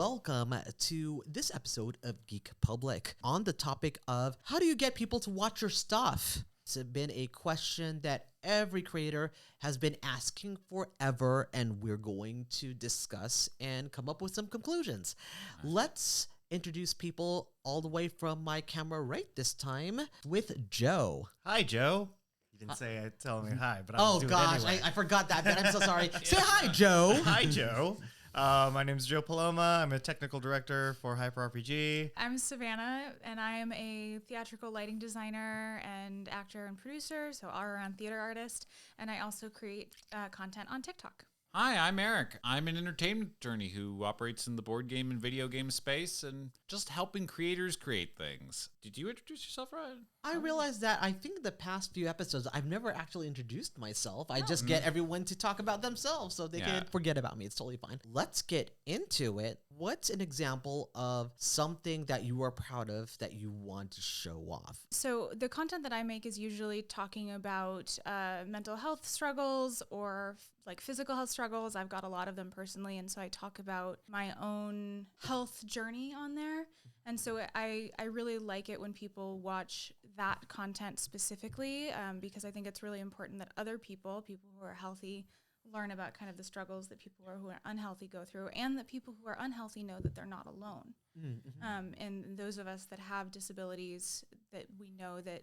Welcome to this episode of Geek Public on the topic of how do you get people to watch your stuff? It's been a question that every creator has been asking forever, and we're going to discuss and come up with some conclusions. Let's introduce people all the way from my camera right this time with Joe. Hi, Joe. You didn't tell me hi, but Oh do gosh, it anyway. I forgot that bit. I'm so sorry. Say hi, Joe. Hi, Joe. My name is Joe Paloma. I'm a technical director for Hyper RPG. I'm Savannah, and I am a theatrical lighting designer and actor and producer, so all-around theater artist, and I also create content on TikTok. Hi, I'm Eric. I'm an entertainment attorney who operates in the board game and video game space and just helping creators create things. Did you introduce yourself, Ryan? I realized that I think the past few episodes, I've never actually introduced myself. I just get everyone to talk about themselves so they can forget about me. It's totally fine. Let's get into it. What's an example of something that you are proud of that you want to show off? So the content that I make is usually talking about mental health struggles or like physical health struggles. I've got a lot of them personally, and so I talk about my own health journey on there. And so I really like it when people watch that content specifically because I think it's really important that other people who are healthy, learn about kind of the struggles that people who are unhealthy go through, and that people who are unhealthy know that they're not alone. Mm-hmm. And those of us that have disabilities, that we know that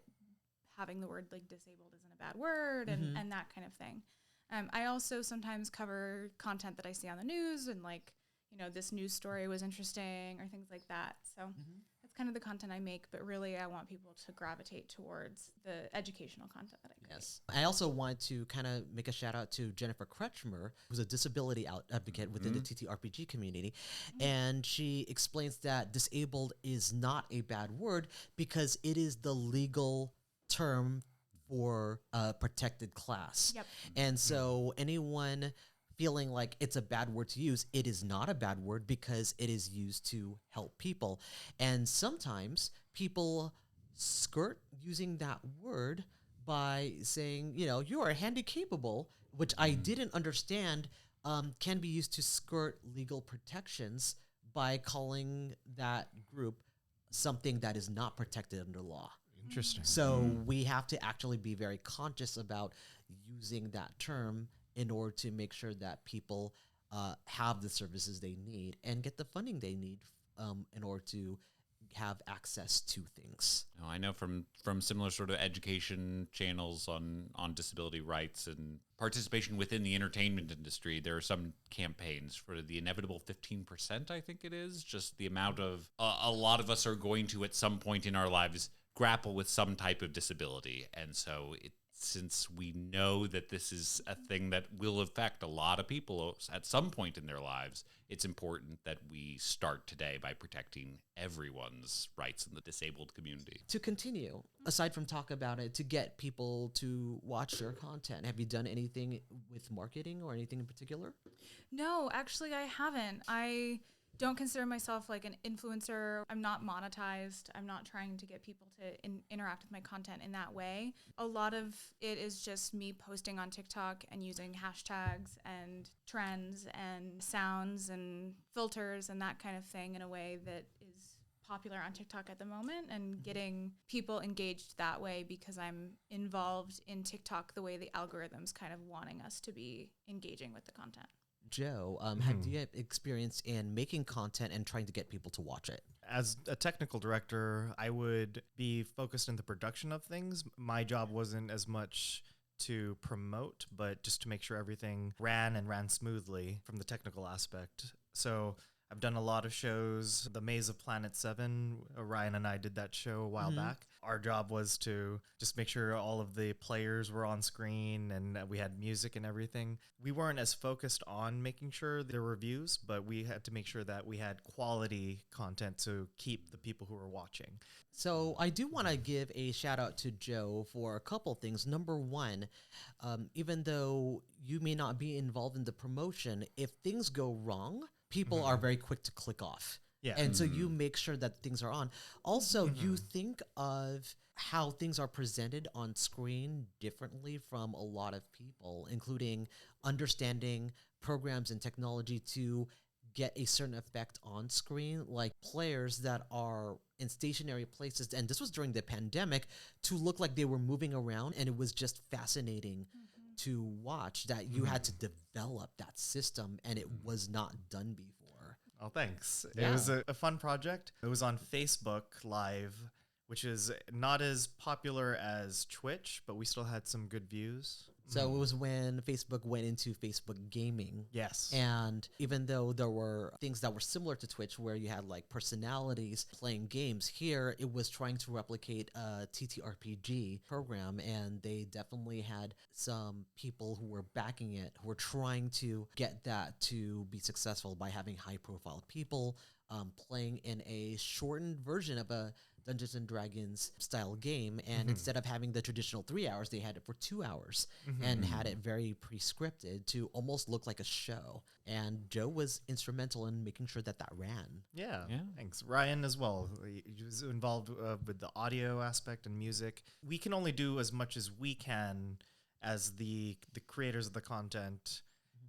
having the word like disabled isn't a bad word and that kind of thing. I also sometimes cover content that I see on the news and like, you know, this news story was interesting or things like that. So that's kind of the content I make, but really I want people to gravitate towards the educational content that I create. Yes. I also want to kind of make a shout out to Jennifer Kretschmer, who's a disability advocate within the TTRPG community. And she explains that disabled is not a bad word because it is the legal term for a protected class. Yep. And so anyone feeling like it's a bad word to use, it is not a bad word because it is used to help people. And sometimes people skirt using that word by saying, you know, you are handy capable, which I didn't understand can be used to skirt legal protections by calling that group something that is not protected under law. Interesting. So we have to actually be very conscious about using that term in order to make sure that people have the services they need and get the funding they need in order to have access to things. I know from similar sort of education channels on disability rights and participation within the entertainment industry, there are some campaigns for the inevitable 15%, I think it is, just the amount of a lot of us are going to at some point in our lives grapple with some type of disability. And so since we know that this is a thing that will affect a lot of people at some point in their lives, it's important that we start today by protecting everyone's rights in the disabled community. To continue, aside from talk about it, to get people to watch your content, have you done anything with marketing or anything in particular? No, actually I haven't. I don't consider myself like an influencer. I'm not monetized. I'm not trying to get people to interact with my content in that way. A lot of it is just me posting on TikTok and using hashtags and trends and sounds and filters and that kind of thing in a way that is popular on TikTok at the moment and getting people engaged that way because I'm involved in TikTok the way the algorithm's kind of wanting us to be engaging with the content. Joe, have you had experience in making content and trying to get people to watch it? As a technical director, I would be focused in the production of things. My job wasn't as much to promote, but just to make sure everything ran smoothly from the technical aspect. So I've done a lot of shows. The Maze of Planet 7, Ryan and I did that show a while back. Our job was to just make sure all of the players were on screen and we had music and everything. We weren't as focused on making sure there were views, but we had to make sure that we had quality content to keep the people who were watching. So I do want to give a shout out to Joe for a couple things. Number one, even though you may not be involved in the promotion, if things go wrong, people are very quick to click off. Yeah. And so you make sure that things are on. Also, you think of how things are presented on screen differently from a lot of people, including understanding programs and technology to get a certain effect on screen, like players that are in stationary places, and this was during the pandemic, to look like they were moving around, and it was just fascinating to watch that you had to develop that system, and it was not done before. Oh, thanks. Yeah. It was a fun project. It was on Facebook Live, which is not as popular as Twitch, but we still had some good views. So it was when Facebook went into Facebook gaming. Yes. And even though there were things that were similar to Twitch where you had like personalities playing games, here it was trying to replicate a TTRPG program, and they definitely had some people who were backing it, who were trying to get that to be successful by having high profile people playing in a shortened version of a Dungeons and Dragons style game, and instead of having the traditional 3 hours, they had it for 2 hours and had it very pre-scripted to almost look like a show. And Joe was instrumental in making sure that that ran. Yeah, Yeah. thanks. Ryan as well. He was involved with the audio aspect and music. We can only do as much as we can as the creators of the content,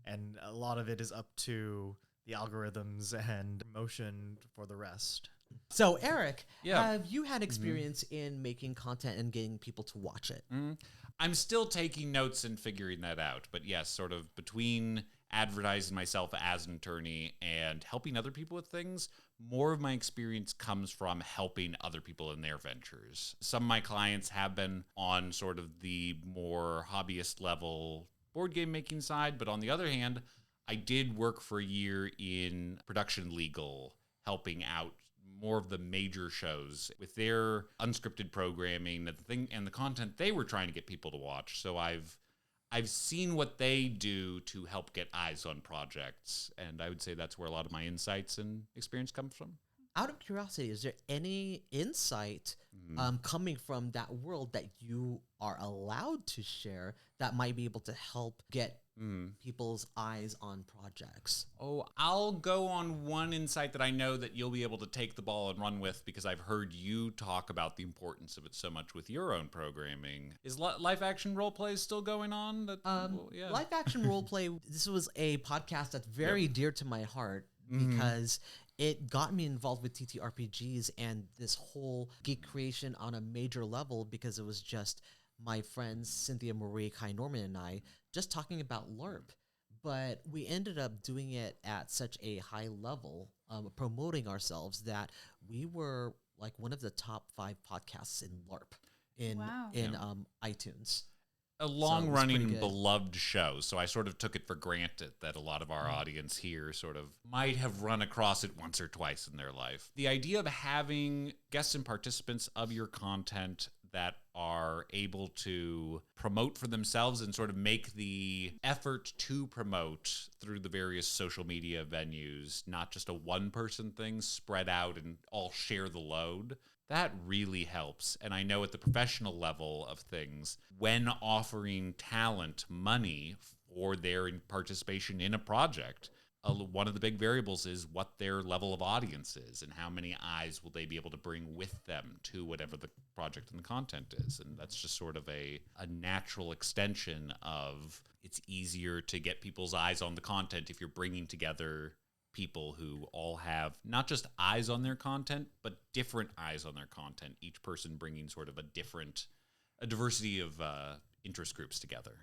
and a lot of it is up to the algorithms and promotion for the rest. So, Eric, Yeah. have you had experience in making content and getting people to watch it? I'm still taking notes and figuring that out. But yes, sort of between advertising myself as an attorney and helping other people with things, more of my experience comes from helping other people in their ventures. Some of my clients have been on sort of the more hobbyist level board game making side. But on the other hand, I did work for a year in production legal, helping out more of the major shows with their unscripted programming and the content they were trying to get people to watch. So I've seen what they do to help get eyes on projects, and I would say that's where a lot of my insights and experience comes from. Out of curiosity, is there any insight coming from that world that you are allowed to share that might be able to help get people's eyes on projects? Oh, I'll go on one insight that I know that you'll be able to take the ball and run with, because I've heard you talk about the importance of it so much with your own programming. Is live action role play still going on? Live action roleplay, this was a podcast that's very dear to my heart because it got me involved with TTRPGs and this whole geek creation on a major level, because it was just my friends Cynthia Marie, Kai Norman, and I just talking about LARP. But we ended up doing it at such a high level, promoting ourselves, that we were like one of the top 5 podcasts in LARP in iTunes. A pretty long-running, good. beloved show, so I sort of took it for granted that a lot of our audience here sort of might have run across it once or twice in their life. The idea of having guests and participants of your content that are able to promote for themselves and sort of make the effort to promote through the various social media venues, not just a one-person thing, spread out and all share the load. That really helps. And I know at the professional level of things, when offering talent money for their participation in a project, one of the big variables is what their level of audience is and how many eyes will they be able to bring with them to whatever the project and the content is. And that's just sort of a natural extension of, it's easier to get people's eyes on the content if you're bringing together people who all have not just eyes on their content, but different eyes on their content, each person bringing sort of a diversity of interest groups together.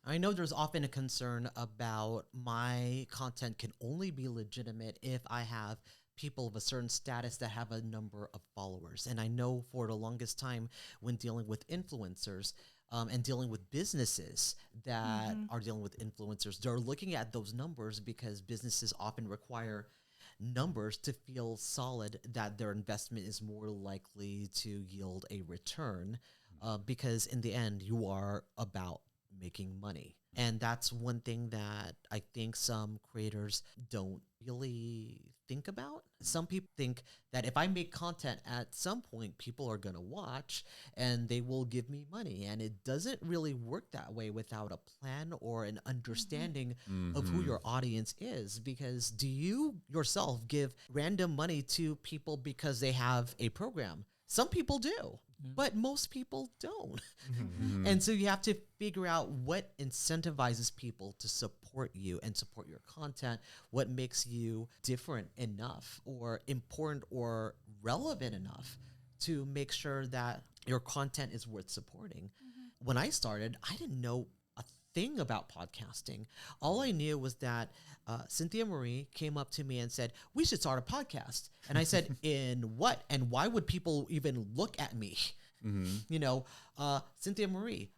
I know there's often a concern about my content can only be legitimate if I have people of a certain status that have a number of followers. And I know for the longest time when dealing with influencers, and dealing with businesses that are dealing with influencers, they're looking at those numbers because businesses often require numbers to feel solid that their investment is more likely to yield a return, because in the end, you are about making money. And that's one thing that I think some creators don't really think about. Some people think that if I make content at some point, people are going to watch and they will give me money. And it doesn't really work that way without a plan or an understanding of who your audience is. Because do you yourself give random money to people because they have a program? Some people do. but most people don't. And so you have to figure out what incentivizes people to support you and support your content, what makes you different enough or important or relevant enough to make sure that your content is worth supporting. When I started, I didn't know a thing about podcasting. All I knew was that Cynthia Marie came up to me and said, "We should start a podcast." And I said, "In what? And why would people even look at me?" You know, Cynthia Marie,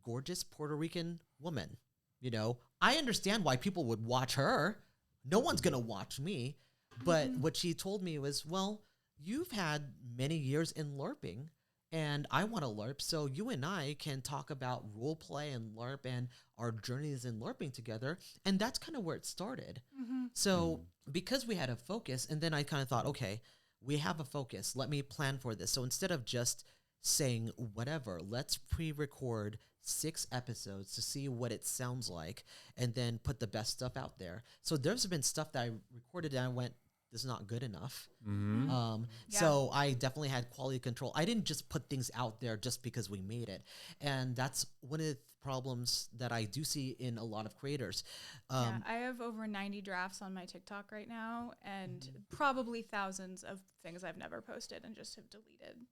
gorgeous Puerto Rican woman. You know, I understand why people would watch her. No one's going to watch me. But what she told me was, well, you've had many years in LARPing, and I want to LARP, so you and I can talk about role play and LARP and our journeys in LARPing together. And that's kind of where it started. So because we had a focus, and then I kind of thought, okay, we have a focus. Let me plan for this. So instead of just saying whatever, let's pre-record 6 episodes to see what it sounds like and then put the best stuff out there. So there's been stuff that I recorded and I went, this is not good enough. So I definitely had quality control. I didn't just put things out there just because we made it. And that's one of the problems that I do see in a lot of creators. I have over 90 drafts on my TikTok right now, and probably thousands of things I've never posted and just have deleted.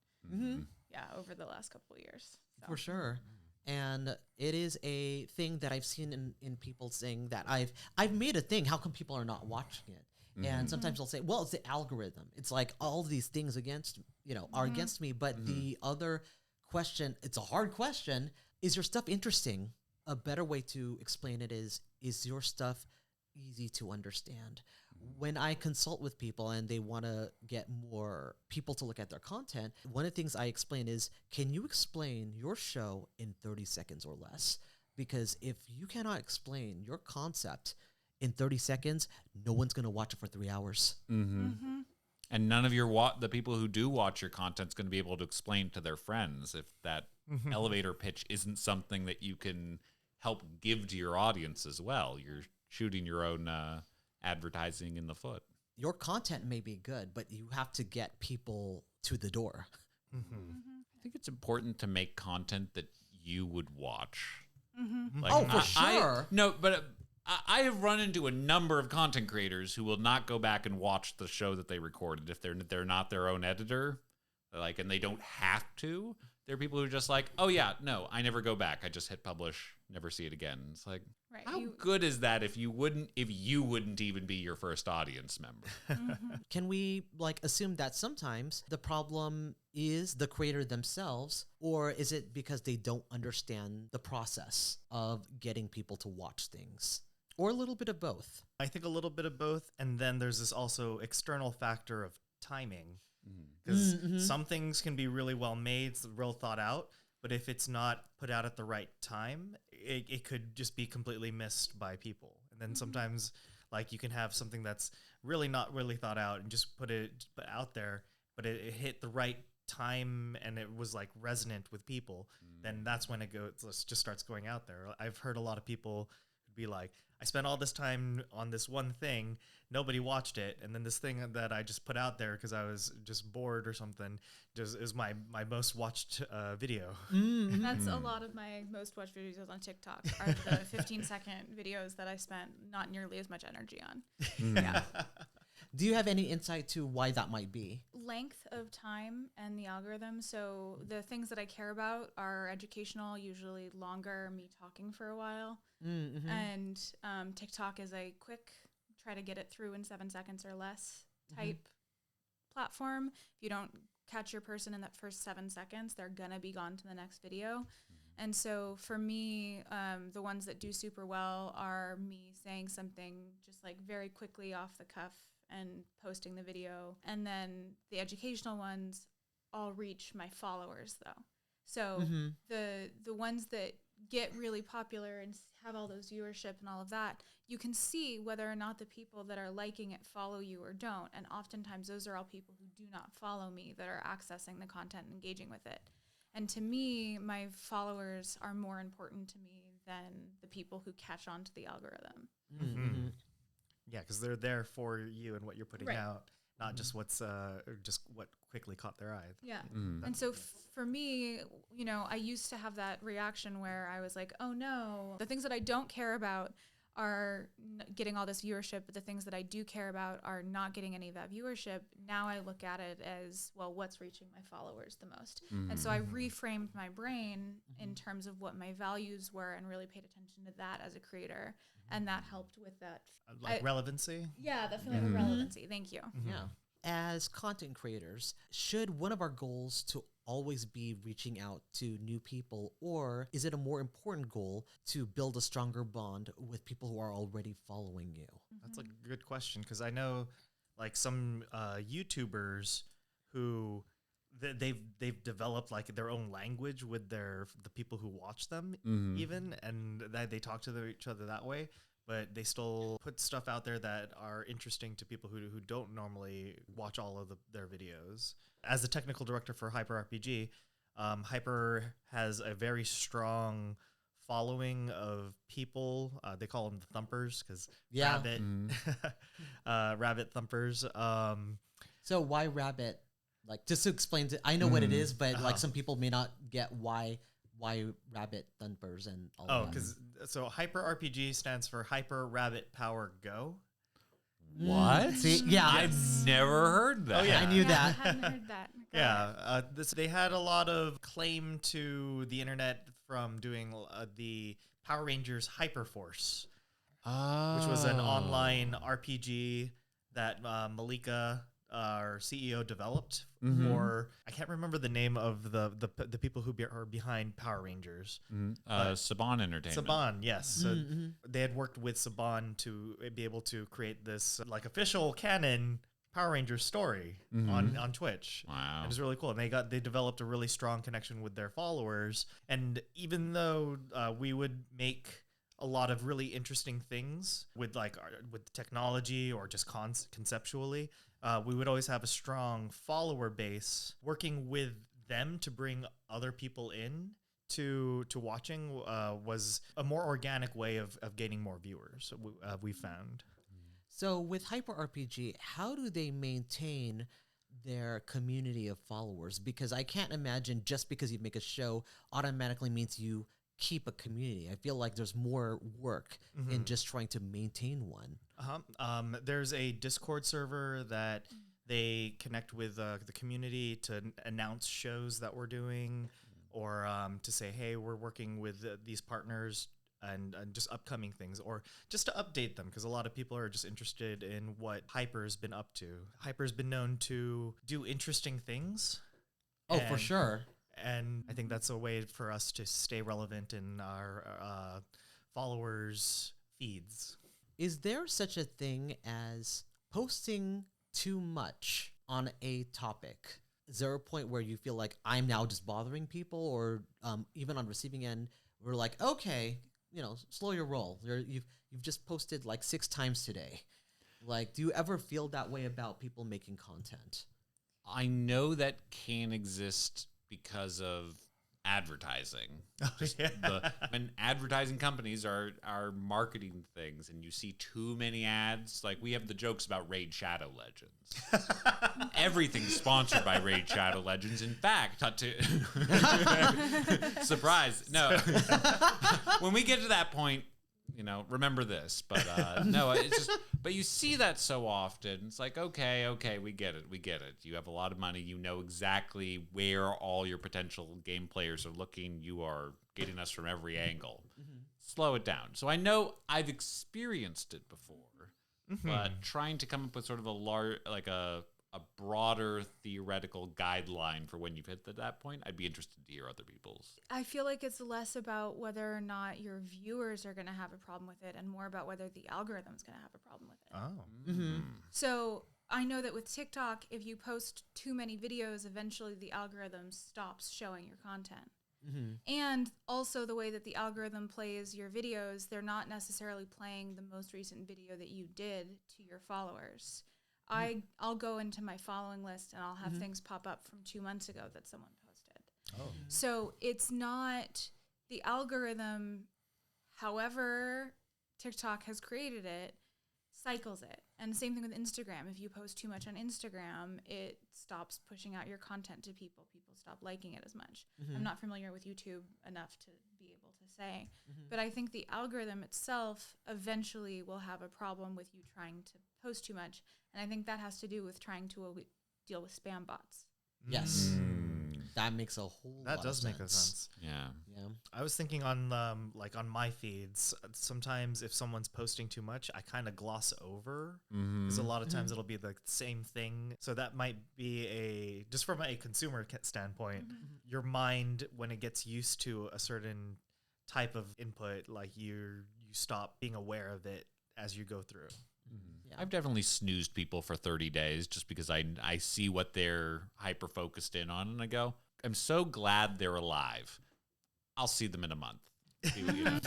Over the last couple of years. So. For sure. And it is a thing that I've seen in people saying that I've made a thing. How come people are not watching it? And sometimes they'll say, well, it's the algorithm. It's like all of these things against, are against me. But the other question, it's a hard question. Is your stuff interesting? A better way to explain it is your stuff easy to understand? When I consult with people and they want to get more people to look at their content, one of the things I explain is, can you explain your show in 30 seconds or less? Because if you cannot explain your concept in 30 seconds, no one's going to watch it for 3 hours. And none of the people who do watch your content is going to be able to explain to their friends if that elevator pitch isn't something that you can help give to your audience as well. You're shooting your own advertising in the foot. Your content may be good, but you have to get people to the door. I think it's important to make content that you would watch. Like, for sure. I have run into a number of content creators who will not go back and watch the show that they recorded if they're not their own editor, and they don't have to. There are people who are just like, oh yeah, no, I never go back. I just hit publish, never see it again. It's like, how good is that if you wouldn't even be your first audience member? Can we assume that sometimes the problem is the creator themselves, or is it because they don't understand the process of getting people to watch things? Or a little bit of both? I think a little bit of both. And then there's this also external factor of timing. Because some things can be really well made, real thought out, but if it's not put out at the right time, it could just be completely missed by people. And then sometimes, you can have something that's really not really thought out and just put it out there, but it hit the right time and it was resonant with people. Then that's when it just starts going out there. I've heard a lot of people be like, I spent all this time on this one thing, nobody watched it, and then this thing that I just put out there because I was just bored or something just is my most watched video. That's a lot of my most watched videos on TikTok are the 15-second videos that I spent not nearly as much energy on. Do you have any insight to why that might be? Length of time and the algorithm. So the things that I care about are educational, usually longer, me talking for a while. And TikTok is a quick, try to get it through in 7 seconds or less type platform. If you don't catch your person in that first 7 seconds, they're going to be gone to the next video. And so for me, the ones that do super well are me saying something just very quickly off the cuff and posting the video. And then the educational ones all reach my followers though. So the ones that get really popular and have all those viewership and all of that, you can see whether or not the people that are liking it follow you or don't. And oftentimes those are all people who do not follow me that are accessing the content and engaging with it. And to me, my followers are more important to me than the people who catch on to the algorithm. Yeah, because they're there for you and what you're putting out. not just what's just what quickly caught their eye. Yeah. Mm. And so for me, you know, I used to have that reaction where I was like, oh no, the things that I don't care about are getting all this viewership, but the things that I do care about are not getting any of that viewership. Now I look at it as, well, what's reaching my followers the most? And so I reframed my brain in terms of what my values were and really paid attention to that as a creator. And that helped with that. Relevancy. Yeah, the feeling of relevancy. Thank you. Yeah. As content creators, should one of our goals to always be reaching out to new people, or is it a more important goal to build a stronger bond with people who are already following you? That's a good question, because I know like some YouTubers who they've developed like their own language with the people who watch them even, and that they talk to each other that way. But they still put stuff out there that are interesting to people who don't normally watch all of their videos. As the technical director for Hyper RPG, Hyper has a very strong following of people. They call them the thumpers because rabbit thumpers. So why rabbit? Like, just to explain to, I know what it is, but like some people may not get why rabbit thumpers and all that. Because so Hyper RPG stands for Hyper Rabbit Power Go. What? See, yeah, I've never heard that. Oh, yeah. I knew that. I hadn't heard that. Got it. They had a lot of claim to the internet from doing the Power Rangers Hyperforce, which was an online RPG that Malika, our CEO, developed for. I can't remember the name of the people who are behind Power Rangers. Saban Entertainment. Saban, yes. So they had worked with Saban to be able to create this like official canon Power Rangers story on Twitch. Wow. It was really cool. And they developed a really strong connection with their followers. And even though we would make a lot of really interesting things with with technology or just conceptually, we would always have a strong follower base. Working with them to bring other people in to watching was a more organic way of gaining more viewers, we found. So with Hyper RPG, how do they maintain their community of followers? Because I can't imagine just because you make a show automatically means you keep a community. I feel like there's more work in just trying to maintain one. There's a Discord server that they connect with the community to announce shows that we're doing, or to say, hey, we're working with these partners and just upcoming things, or just to update them, because a lot of people are just interested in what Hyper's been up to. Hyper's been known to do interesting things. Oh, for sure. And I think that's a way for us to stay relevant in our followers' feeds. Is there such a thing as posting too much on a topic? Is there a point where you feel like I'm now just bothering people, or even on receiving end, we're like, okay, slow your roll. You've just posted like 6 times today. Like, do you ever feel that way about people making content? I know that can exist because of advertising. When advertising companies are marketing things and you see too many ads, like we have the jokes about Raid Shadow Legends. Everything's sponsored by Raid Shadow Legends. In fact, surprise. No. When we get to that point, remember this. But no, it's just, but you see that so often. It's like, okay, we get it. You have a lot of money. You know exactly where all your potential game players are looking. You are getting us from every angle. Slow it down. So I know I've experienced it before, but trying to come up with sort of a broader theoretical guideline for when you've hit that point, I'd be interested to hear other people's. I feel like it's less about whether or not your viewers are going to have a problem with it and more about whether the algorithm's going to have a problem with it. Oh. So I know that with TikTok, if you post too many videos, eventually the algorithm stops showing your content. And also the way that the algorithm plays your videos, they're not necessarily playing the most recent video that you did to your followers. I'll go into my following list and I'll have things pop up from 2 months ago that someone posted. So it's not the algorithm, however TikTok has created it, cycles it. And same thing with Instagram. If you post too much on Instagram, it stops pushing out your content to people. People stop liking it as much. I'm not familiar with YouTube enough to be able to say. But I think the algorithm itself eventually will have a problem with you trying to post too much. And I think that has to do with trying to deal with spam bots. Yes. That makes a whole lot That of does sense. make a sense. Yeah. Yeah. I was thinking on like on my feeds, sometimes if someone's posting too much, I kind of gloss over because a lot of times it'll be the same thing. So that might be just from a consumer standpoint, your mind, when it gets used to a certain type of input, like you stop being aware of it as you go through. Yeah. I've definitely snoozed people for 30 days just because I see what they're hyper focused in on, and I go, I'm so glad they're alive. I'll see them in a month. You know,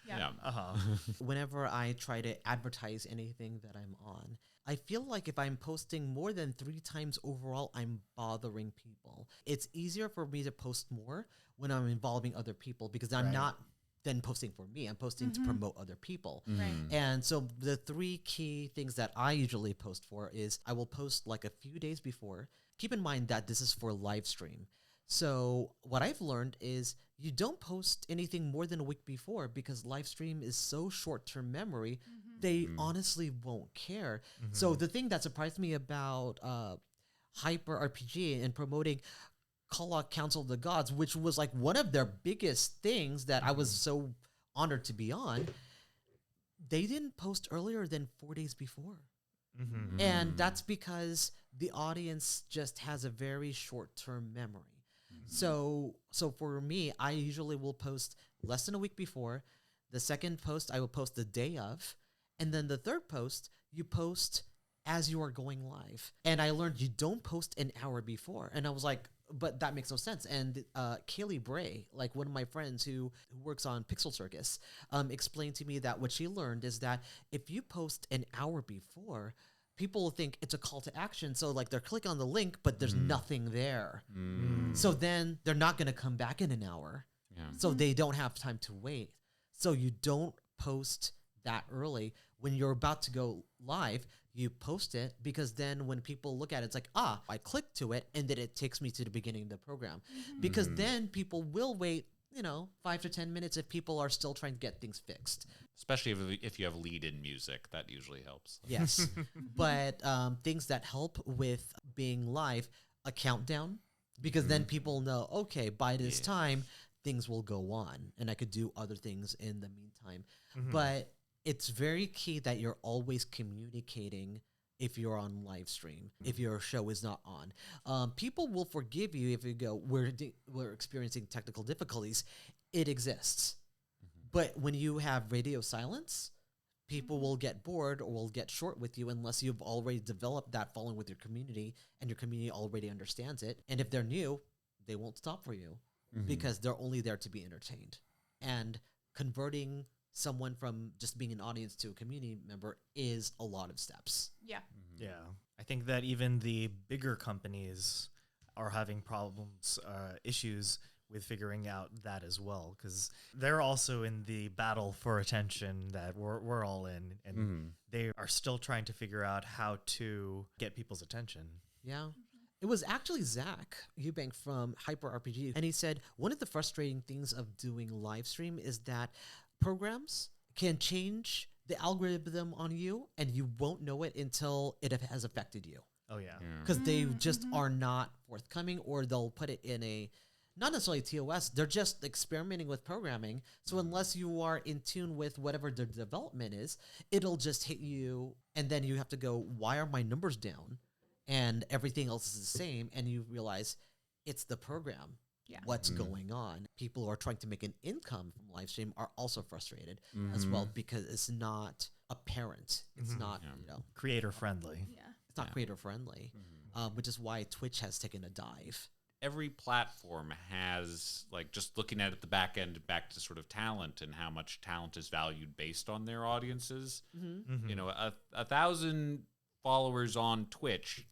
Yeah. Whenever I try to advertise anything that I'm on, I feel like if I'm posting more than 3 times overall, I'm bothering people. It's easier for me to post more when I'm involving other people because I'm not then posting for me. I'm posting to promote other people. Right. And so the 3 key things that I usually post for is I will post like a few days before. Keep in mind that this is for live stream. So what I've learned is you don't post anything more than a week before because live stream is so short-term memory, they honestly won't care. So the thing that surprised me about Hyper RPG and promoting Call Out Council of the Gods, which was like one of their biggest things that I was so honored to be on, they didn't post earlier than 4 days before. And that's because the audience just has a very short-term memory. So for me, I usually will post less than a week before. The second post, I will post the day of. And then the third post, you post as you are going live. And I learned you don't post an hour before. And I was like, but that makes no sense. And Kaylee Bray, like one of my friends who works on Pixel Circus, explained to me that what she learned is that if you post an hour before, people will think it's a call to action. So like they're clicking on the link, but there's nothing there. So then they're not going to come back in an hour. Yeah. So they don't have time to wait. So you don't post that early. When you're about to go live, you post it because then when people look at it, it's like, I click to it and then it takes me to the beginning of the program. Because then people will wait, 5 to 10 minutes if people are still trying to get things fixed. Especially if you have lead-in music, that usually helps. Yes. But things that help with being live, a countdown, because then people know, okay, by this time, things will go on and I could do other things in the meantime. But it's very key that you're always communicating if you're on live stream, if your show is not on. People will forgive you if you go, we're experiencing technical difficulties. It exists. But when you have radio silence, people will get bored or will get short with you unless you've already developed that following with your community and your community already understands it. And if they're new, they won't stop for you because they're only there to be entertained. And converting someone from just being an audience to a community member is a lot of steps. Yeah. Yeah. I think that even the bigger companies are having issues with figuring out that as well, because they're also in the battle for attention that we're all in, and they are still trying to figure out how to get people's attention. Yeah. It was actually Zach Eubank from Hyper RPG, and he said one of the frustrating things of doing live stream is that programs can change the algorithm on you, and you won't know it until it has affected you. Oh, yeah. Because they just are not forthcoming, or they'll put it in a, not necessarily TOS, they're just experimenting with programming. So unless you are in tune with whatever their development is, it'll just hit you, and then you have to go, why are my numbers down? And everything else is the same, and you realize it's the program. Yeah. What's going on? People who are trying to make an income from live stream are also frustrated as well because it's not apparent. It's not, Creator friendly. Yeah. it's not creator friendly, which is why Twitch has taken a dive. Every platform has, like, just looking at it, the back end, back to sort of talent and how much talent is valued based on their audiences. You know, 1,000 followers on Twitch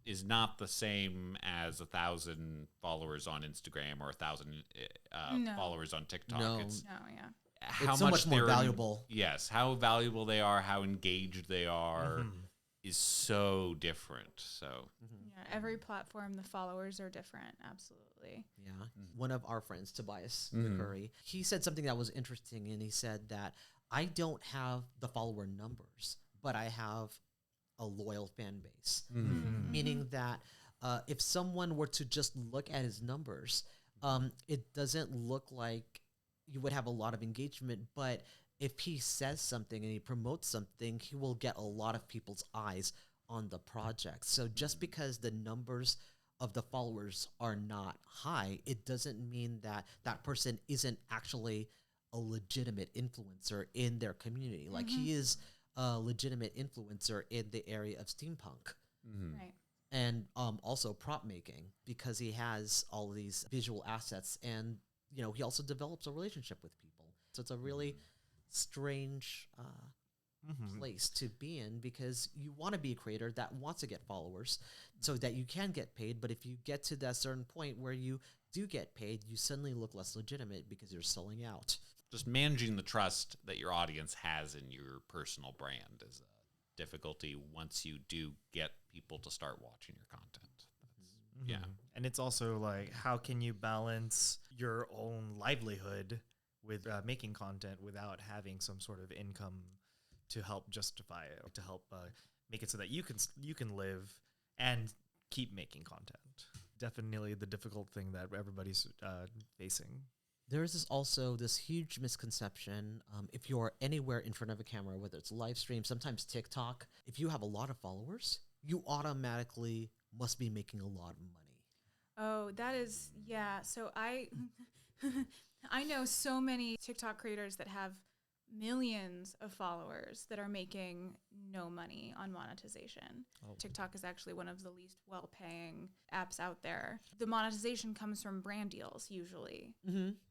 is not the same as 1,000 followers on Instagram or 1,000 No. followers on TikTok. No. It's Oh, yeah. how It's so much more they're- valuable. Yes, how valuable they are, how engaged they are is so different. So Yeah, every platform, the followers are different. Absolutely. Yeah. One of our friends, Tobias McCurry, he said something that was interesting, and he said that I don't have the follower numbers, but I have a loyal fan base. Meaning that if someone were to just look at his numbers, it doesn't look like you would have a lot of engagement, but if he says something and he promotes something, he will get a lot of people's eyes on the project. So just because the numbers of the followers are not high, it doesn't mean that that person isn't actually a legitimate influencer in their community. Like he is a legitimate influencer in the area of steampunk. Right. And also prop making, because he has all of these visual assets, and he also develops a relationship with people. So it's a really strange place to be in, because you want to be a creator that wants to get followers so that you can get paid. But if you get to that certain point where you do get paid, you suddenly look less legitimate because you're selling out. just managing the trust that your audience has in your personal brand is a difficulty once you do get people to start watching your content. Yeah. And it's also like, how can you balance your own livelihood with making content without having some sort of income to help justify it, or to help make it so that you can live and keep making content? Definitely the difficult thing that everybody's facing. There's also this huge misconception. If you're anywhere in front of a camera, whether it's live stream, sometimes TikTok, if you have a lot of followers, you automatically must be making a lot of money. Oh, that is, yeah. So I know so many TikTok creators that have millions of followers that are making no money on monetization. TikTok is actually one of the least well-paying apps out there. The monetization comes from brand deals usually.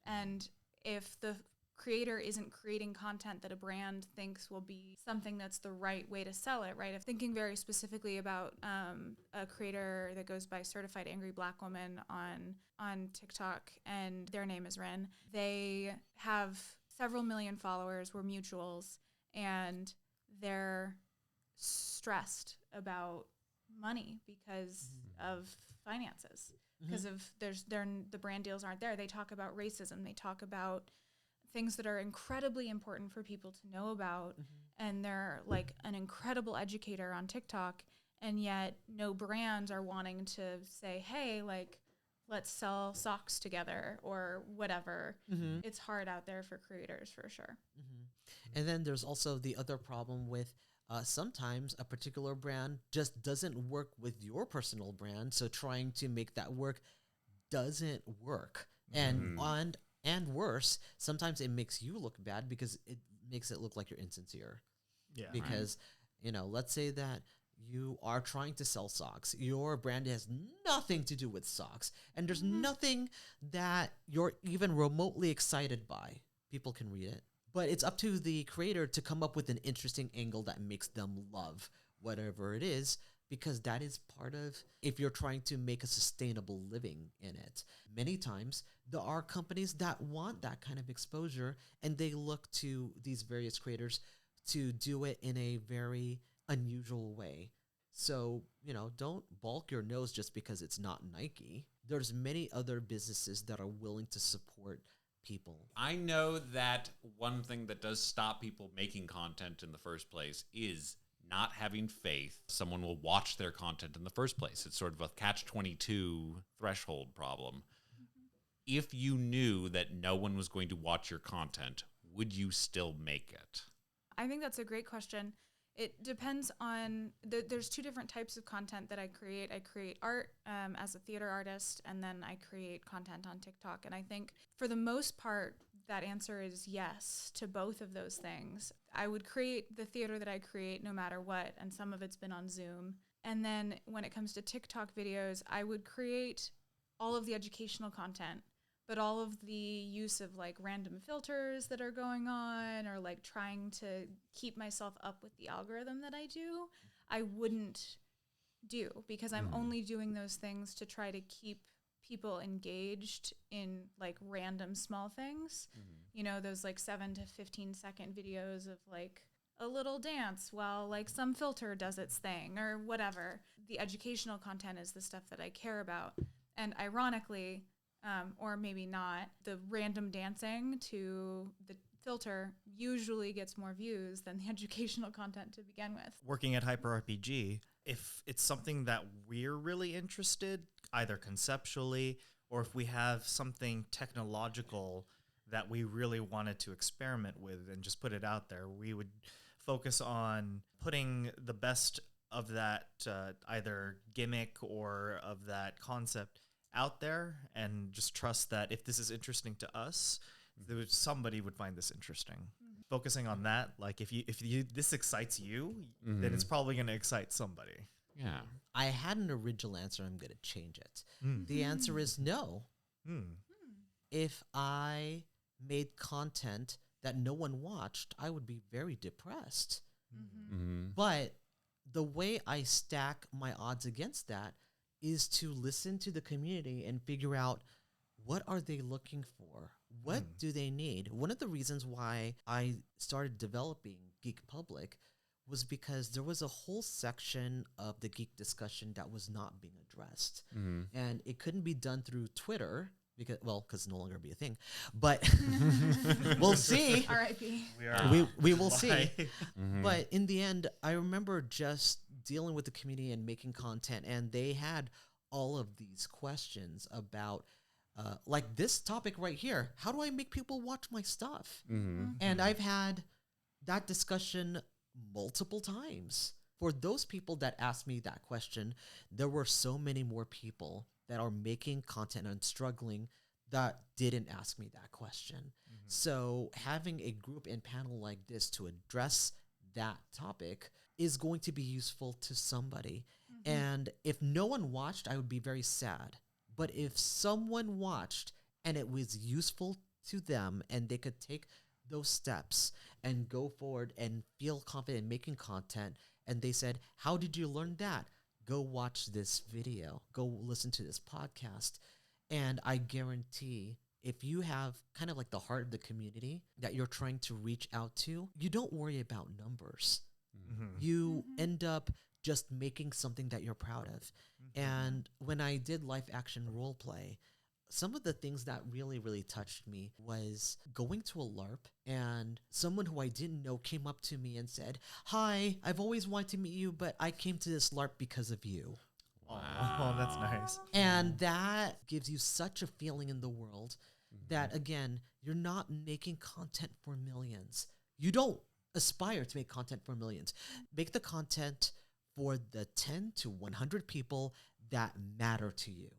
And if the creator isn't creating content that a brand thinks will be something that's the right way to sell it, right? If thinking very specifically about a creator that goes by Certified Angry Black Woman on TikTok, and their name is Ren, they have several million followers, we're mutuals, and they're stressed about money because of finances, because of the brand deals aren't there. They talk about racism, they talk about things that are incredibly important for people to know about, and they're like an incredible educator on TikTok, and yet no brands are wanting to say, hey, like, let's sell socks together or whatever. It's hard out there for creators, for sure. And then there's also the other problem with sometimes a particular brand just doesn't work with your personal brand, so trying to make that work doesn't work. And worse, sometimes it makes you look bad because it makes it look like you're insincere. Yeah. Because, let's say that you are trying to sell socks. Your brand has nothing to do with socks, and there's nothing that you're even remotely excited by. People can read it. But it's up to the creator to come up with an interesting angle that makes them love whatever it is, because that is part of, if you're trying to make a sustainable living in it. Many times, there are companies that want that kind of exposure, and they look to these various creators to do it in a very unusual way. So, don't balk your nose just because it's not Nike. There's many other businesses that are willing to support people. I know that one thing that does stop people making content in the first place is not having faith someone will watch their content in the first place. It's sort of a catch-22 threshold problem. If you knew that no one was going to watch your content, would you still make it? I think that's a great question. It depends on, there's two different types of content that I create. I create art as a theater artist, and then I create content on TikTok. And I think for the most part, that answer is yes to both of those things. I would create the theater that I create no matter what, and some of it's been on Zoom. And then when it comes to TikTok videos, I would create all of the educational content, but all of the use of like random filters that are going on, or like trying to keep myself up with the algorithm that I do, I wouldn't do, because I'm only doing those things to try to keep people engaged in like random small things. You know, those like 7 to 15-second videos of like a little dance while like some filter does its thing or whatever. The educational content is the stuff that I care about. And ironically, or maybe not, the random dancing to the filter usually gets more views than the educational content to begin with. Working at Hyper RPG, if it's something that we're really interested, either conceptually or if we have something technological that we really wanted to experiment with and just put it out there, we would focus on putting the best of that either gimmick or of that concept out there, and just trust that if this is interesting to us, somebody would find this interesting. Focusing on that, like if this excites you, then it's probably going to excite somebody. Yeah. I had an original answer. I'm going to change it. The answer is no. If I made content that no one watched, I would be very depressed. But the way I stack my odds against that is to listen to the community and figure out, what are they looking for? What do they need? One of the reasons why I started developing Geek Public was because there was a whole section of the geek discussion that was not being addressed. And it couldn't be done through Twitter because it's no longer be a thing. But we'll see. R.I.P. We will see. But in the end, I remember just dealing with the community and making content, and they had all of these questions about like this topic right here. How do I make people watch my stuff? And I've had that discussion multiple times. For those people that asked me that question, there were so many more people that are making content and struggling that didn't ask me that question. So having a group and panel like this to address that topic is going to be useful to somebody. And if no one watched, I would be very sad. But if someone watched and it was useful to them and they could take those steps and go forward and feel confident in making content, and they said, how did you learn that? Go watch this video. Go listen to this podcast. And I guarantee if you have kind of like the heart of the community that you're trying to reach out to, you don't worry about numbers. You end up just making something that you're proud of. And when I did live action role play, some of the things that really, really touched me was going to a LARP, and someone who I didn't know came up to me and said, "Hi, I've always wanted to meet you, but I came to this LARP because of you." Oh, that's nice. And that gives you such a feeling in the world that, again, you're not making content for millions. You don't aspire to make content for millions. Make the content for the 10 to 100 people that matter to you.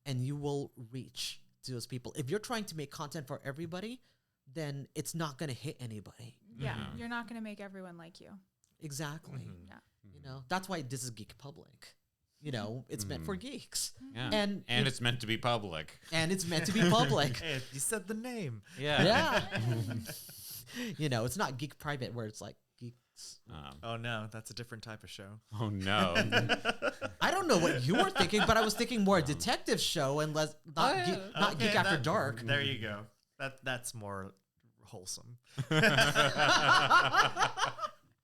And you will reach to those people. If you're trying to make content for everybody, then it's not going to hit anybody. Yeah, you're not going to make everyone like you. Exactly. Yeah. You know, that's why this is Geek Public. You know, it's meant for geeks. Yeah. And it's meant to be public. And it's meant to be public. Hey, you said the name. Yeah. You know, it's not Geek Private where it's like geeks. Oh no, that's a different type of show. Oh no. I don't know what you were thinking, but I was thinking more a detective show and less not Geek After Dark. There you go. That's more wholesome.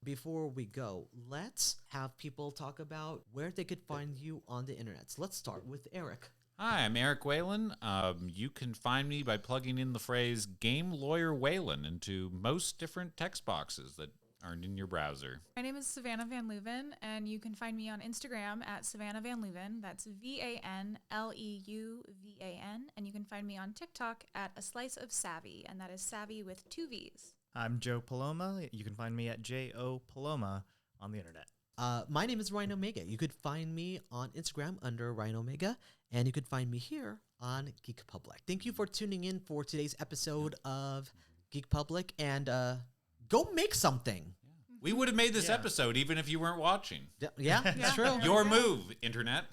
Before we go, let's have people talk about where they could find you on the internet. So let's start with Eric. Hi, I'm Eric Whalen. You can find me by plugging in the phrase Game Lawyer Whalen into most different text boxes that aren't in your browser. My name is Savannah Van Leuven, and you can find me on Instagram at Savannah Van Leuven. That's VanLeuvan, and you can find me on TikTok at A Slice of Savvy, and that is Savvy with 2 V's. I'm Joe Paloma. You can find me at JO Paloma on the internet. My name is Ryan Omega. You could find me on Instagram under Ryan Omega, and you could find me here on Geek Public. Thank you for tuning in for today's episode of Geek Public, and go make something. We would have made this episode even if you weren't watching. Yeah, it's true. Your move, internet.